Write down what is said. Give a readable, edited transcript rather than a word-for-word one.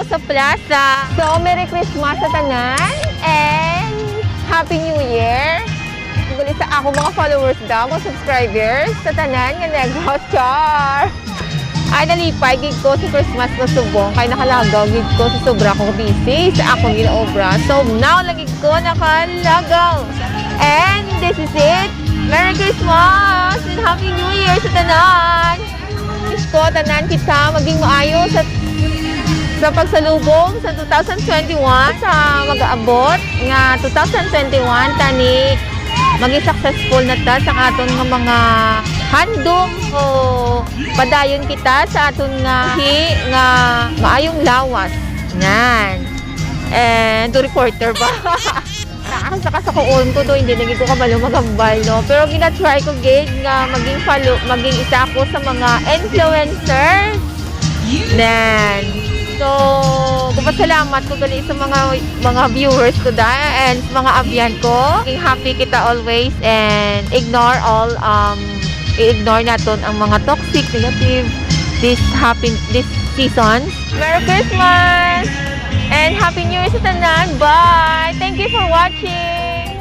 sa plaza. So, Merry Christmas sa tanan and Happy New Year. Muli sa ako mga followers daw, mga subscribers sa tanan nga Negros Char. Ay nalipay gig ko sa Christmas na subong kay nakalagaw gig ko sa sobra kong busy sa akong ginaobra. So now lang gig ko nakalagaw. And this is it. Merry Christmas and Happy New Year sa tanan. Wish ko tanan kita maging maayo sa pagsalubong sa 2021 sa mag-aabot nga 2021 tani maging successful na ta sa aton nga mga handom o padayon kita sa aton nga nga maayong lawas nan and to reporter ba nakakasaka sa kuon ko do hindi naging ko kabalo magambal no pero gina-try ko gid nga maging isa ako sa mga influencers then so, salamat ko gali sa mga viewers ko and mga abyan ko. Happy kita always and ignore all i-ignore naton ang mga toxic, negative this season. Merry Christmas and Happy New Year sa tanan. Bye. Thank you for watching.